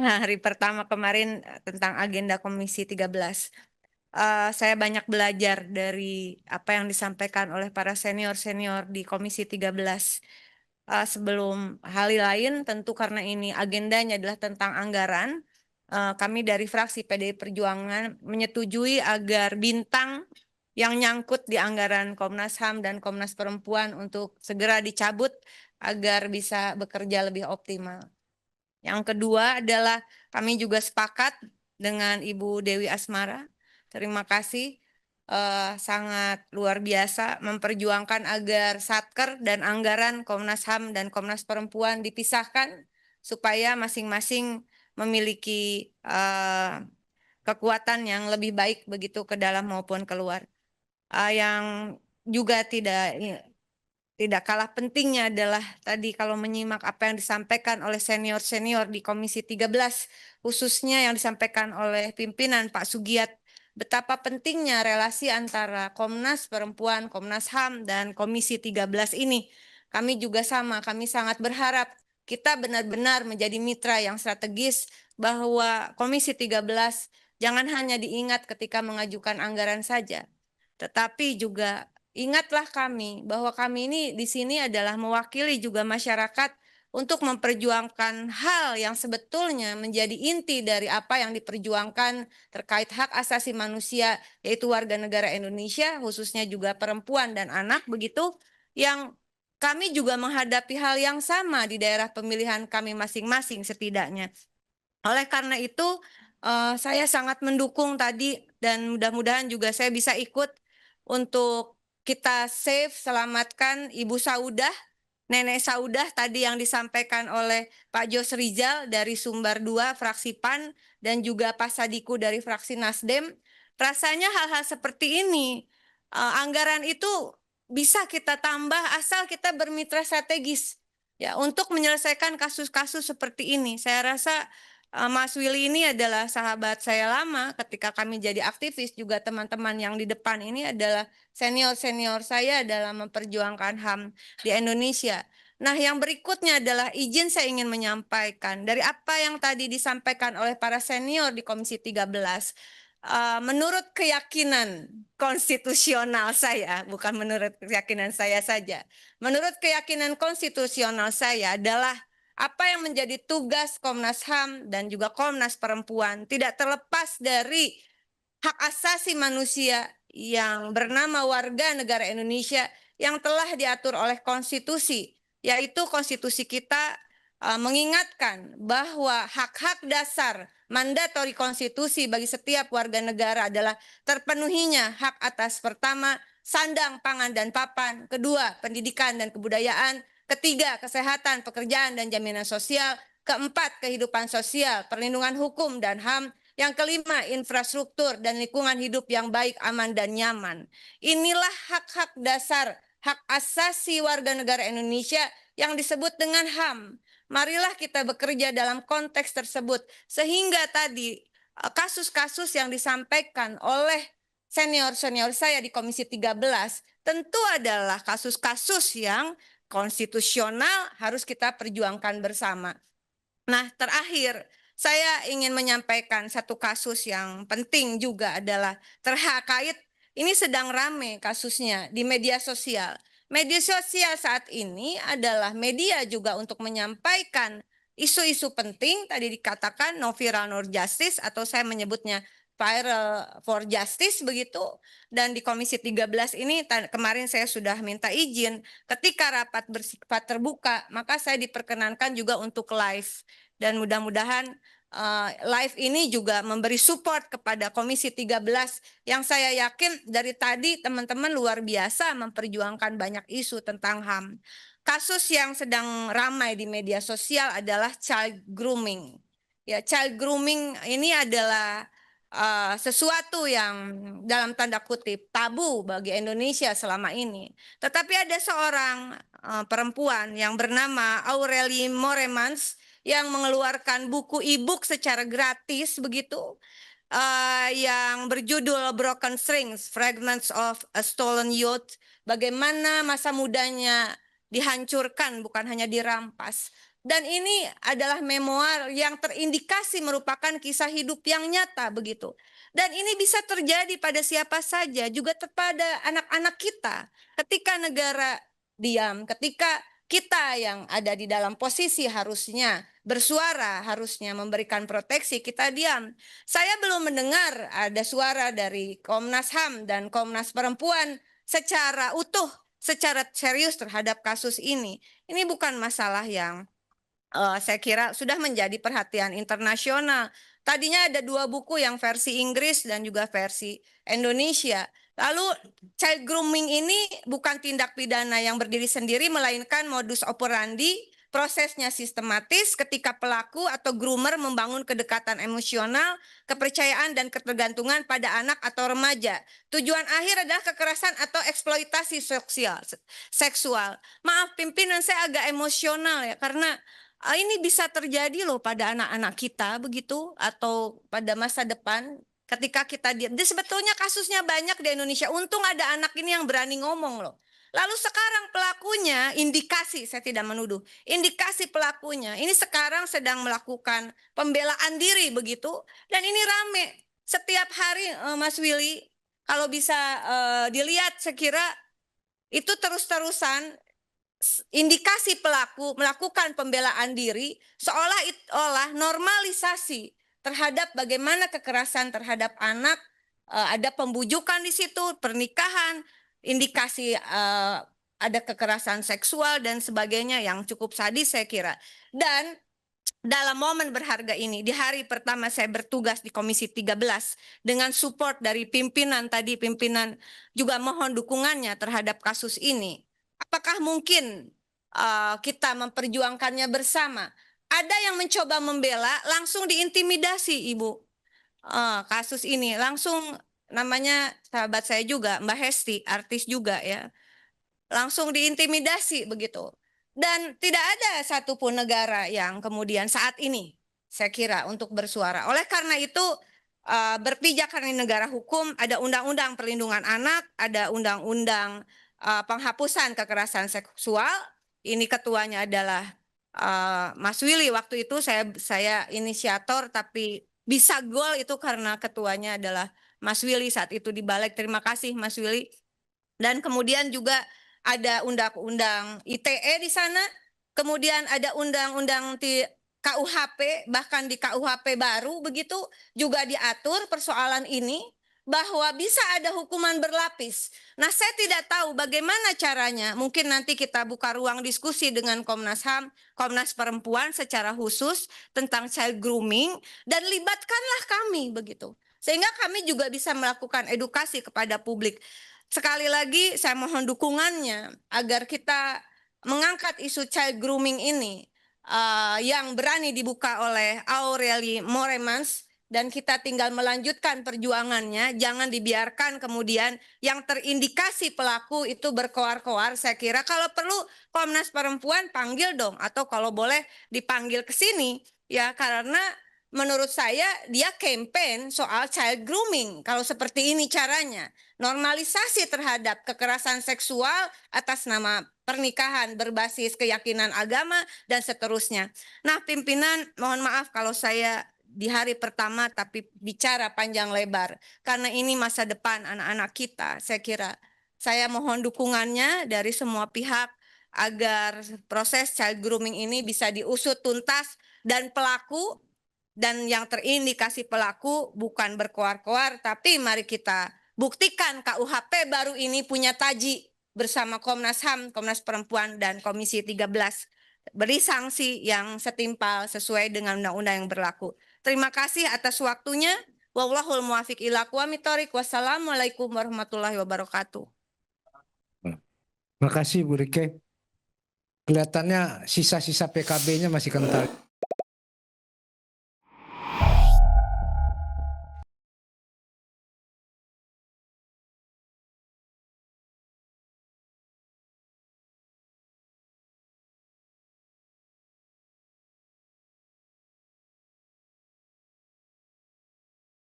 hari pertama kemarin tentang agenda Komisi 13. Saya banyak belajar dari apa yang disampaikan oleh para senior-senior di Komisi 13. Sebelum hal lain, tentu karena ini agendanya adalah tentang anggaran, kami dari fraksi PDI Perjuangan menyetujui agar bintang yang nyangkut di anggaran Komnas HAM dan Komnas Perempuan untuk segera dicabut agar bisa bekerja lebih optimal. Yang kedua adalah kami juga sepakat dengan Ibu Dewi Asmara. Terima kasih, sangat luar biasa memperjuangkan agar Satker dan anggaran Komnas HAM dan Komnas Perempuan dipisahkan supaya masing-masing memiliki kekuatan yang lebih baik begitu ke dalam maupun keluar. Yang juga tidak kalah pentingnya adalah tadi kalau menyimak apa yang disampaikan oleh senior-senior di Komisi 13, khususnya yang disampaikan oleh pimpinan Pak Sugiat, betapa pentingnya relasi antara Komnas Perempuan, Komnas HAM, dan Komisi 13 ini. Kami juga sama, kami sangat berharap kita benar-benar menjadi mitra yang strategis bahwa Komisi 13 jangan hanya diingat ketika mengajukan anggaran saja, tetapi juga ingatlah kami bahwa kami ini di sini adalah mewakili juga masyarakat untuk memperjuangkan hal yang sebetulnya menjadi inti dari apa yang diperjuangkan terkait hak asasi manusia, yaitu warga negara Indonesia, khususnya juga perempuan dan anak, begitu, yang kami juga menghadapi hal yang sama di daerah pemilihan kami masing-masing setidaknya. Oleh karena itu, saya sangat mendukung tadi dan mudah-mudahan juga saya bisa ikut untuk kita save, selamatkan Ibu Saudah, Nenek Saudah tadi yang disampaikan oleh Pak Jos Rizal dari Sumbar 2 fraksi PAN dan juga Pak Sadiku dari fraksi Nasdem. Rasanya hal-hal seperti ini, anggaran itu bisa kita tambah asal kita bermitra strategis ya untuk menyelesaikan kasus-kasus seperti ini. Saya rasa Mas Willy ini adalah sahabat saya lama ketika kami jadi aktivis, juga teman-teman yang di depan ini adalah senior-senior saya dalam memperjuangkan HAM di Indonesia. Nah, yang berikutnya adalah izin saya ingin menyampaikan dari apa yang tadi disampaikan oleh para senior di Komisi 13. Menurut keyakinan konstitusional saya, bukan menurut keyakinan saya saja. Menurut keyakinan konstitusional saya adalah apa yang menjadi tugas Komnas HAM dan juga Komnas Perempuan tidak terlepas dari hak asasi manusia yang bernama warga negara Indonesia yang telah diatur oleh konstitusi, yaitu konstitusi kita mengingatkan bahwa hak-hak dasar mandatori konstitusi bagi setiap warga negara adalah terpenuhinya hak atas pertama, sandang, pangan, dan papan, kedua, pendidikan dan kebudayaan, ketiga, kesehatan, pekerjaan, dan jaminan sosial, keempat, kehidupan sosial, perlindungan hukum dan HAM, yang kelima, infrastruktur dan lingkungan hidup yang baik, aman, dan nyaman. Inilah hak-hak dasar, hak asasi warga negara Indonesia yang disebut dengan HAM. Marilah kita bekerja dalam konteks tersebut, sehingga tadi kasus-kasus yang disampaikan oleh senior-senior saya di Komisi 13 tentu adalah kasus-kasus yang konstitusional harus kita perjuangkan bersama. Nah, terakhir, saya ingin menyampaikan satu kasus yang penting juga adalah terkait ini sedang rame kasusnya di media sosial. Media sosial saat ini adalah media juga untuk menyampaikan isu-isu penting, tadi dikatakan no viral no justice, atau saya menyebutnya viral for justice begitu. Dan di Komisi 13 ini kemarin saya sudah minta izin ketika rapat bersifat terbuka, maka saya diperkenankan juga untuk live. Dan mudah-mudahan live ini juga memberi support kepada Komisi 13 yang saya yakin dari tadi teman-teman luar biasa memperjuangkan banyak isu tentang HAM. Kasus yang sedang ramai di media sosial adalah child grooming. Ya, child grooming ini adalah sesuatu yang dalam tanda kutip tabu bagi Indonesia selama ini. Tetapi ada seorang perempuan yang bernama Aurelie Moremans yang mengeluarkan buku e-book secara gratis begitu, yang berjudul Broken Strings, Fragments of a Stolen Youth, bagaimana masa mudanya dihancurkan bukan hanya dirampas. Dan ini adalah memoir yang terindikasi merupakan kisah hidup yang nyata begitu. Dan ini bisa terjadi pada siapa saja, juga kepada anak-anak kita. Ketika negara diam, ketika kita yang ada di dalam posisi harusnya bersuara, harusnya memberikan proteksi, kita diam. Saya belum mendengar ada suara dari Komnas HAM dan Komnas Perempuan secara utuh, secara serius terhadap kasus ini. Ini bukan masalah yang saya kira sudah menjadi perhatian internasional. Tadinya ada 2 buku yang versi Inggris dan juga versi Indonesia. Lalu child grooming ini bukan tindak pidana yang berdiri sendiri, melainkan modus operandi, prosesnya sistematis ketika pelaku atau groomer membangun kedekatan emosional, kepercayaan dan ketergantungan pada anak atau remaja. Tujuan akhir adalah kekerasan atau eksploitasi seksual. Maaf pimpinan, saya agak emosional ya, karena ini bisa terjadi loh pada anak-anak kita begitu, atau pada masa depan ketika kita diam. Jadi sebetulnya kasusnya banyak di Indonesia. Untung ada anak ini yang berani ngomong loh. Lalu sekarang pelakunya, indikasi, saya tidak menuduh, indikasi pelakunya ini sekarang sedang melakukan pembelaan diri begitu, dan ini rame setiap hari. Mas Willy, kalau bisa dilihat, saya kira itu terus-terusan indikasi pelaku melakukan pembelaan diri, seolah-olah normalisasi terhadap bagaimana kekerasan terhadap anak, ada pembujukan di situ, pernikahan, indikasi ada kekerasan seksual dan sebagainya yang cukup sadis saya kira. Dan dalam momen berharga ini, di hari pertama saya bertugas di Komisi 13 dengan support dari pimpinan tadi, pimpinan juga mohon dukungannya terhadap kasus ini. Apakah mungkin kita memperjuangkannya bersama? Ada yang mencoba membela, langsung diintimidasi, Ibu. Kasus ini langsung, namanya sahabat saya juga, Mbak Hesti, artis juga ya, langsung diintimidasi begitu. Dan tidak ada satupun negara yang kemudian saat ini saya kira untuk bersuara. Oleh karena itu berpijak karena negara hukum, ada undang-undang perlindungan anak, ada undang-undang penghapusan kekerasan seksual. Ini ketuanya adalah Mas Willy. Waktu itu saya inisiator, tapi bisa gol itu karena ketuanya adalah Mas Willy saat itu di Balik. Terima kasih Mas Willy. Dan kemudian juga ada undang-undang ITE di sana, kemudian ada undang-undang di KUHP, bahkan di KUHP baru begitu juga diatur persoalan ini, bahwa bisa ada hukuman berlapis. Nah, saya tidak tahu bagaimana caranya. Mungkin nanti kita buka ruang diskusi dengan Komnas HAM, Komnas Perempuan secara khusus tentang child grooming, dan libatkanlah kami begitu. Sehingga kami juga bisa melakukan edukasi kepada publik. Sekali lagi saya mohon dukungannya agar kita mengangkat isu child grooming ini yang berani dibuka oleh Aurelie Moremans, dan kita tinggal melanjutkan perjuangannya. Jangan dibiarkan kemudian yang terindikasi pelaku itu berkoar-koar. Saya kira kalau perlu Komnas Perempuan panggil dong, atau kalau boleh dipanggil ke sini ya, karena menurut saya dia campaign soal child grooming. Kalau seperti ini caranya, normalisasi terhadap kekerasan seksual atas nama pernikahan berbasis keyakinan agama dan seterusnya. Nah, pimpinan, mohon maaf kalau saya di hari pertama tapi bicara panjang lebar, karena ini masa depan anak-anak kita. Saya kira saya mohon dukungannya dari semua pihak agar proses child grooming ini bisa diusut tuntas, dan pelaku dan yang terindikasi pelaku bukan berkoar-koar, tapi mari kita buktikan KUHP baru ini punya taji bersama Komnas HAM, Komnas Perempuan, dan Komisi 13. Beri sanksi yang setimpal sesuai dengan undang-undang yang berlaku. Terima kasih atas waktunya. Wallahul muwaffiq ila aqwamit thoriq. Wassalamualaikum warahmatullahi wabarakatuh. Terima kasih Bu Rike. Kelihatannya sisa-sisa PKB-nya masih kental.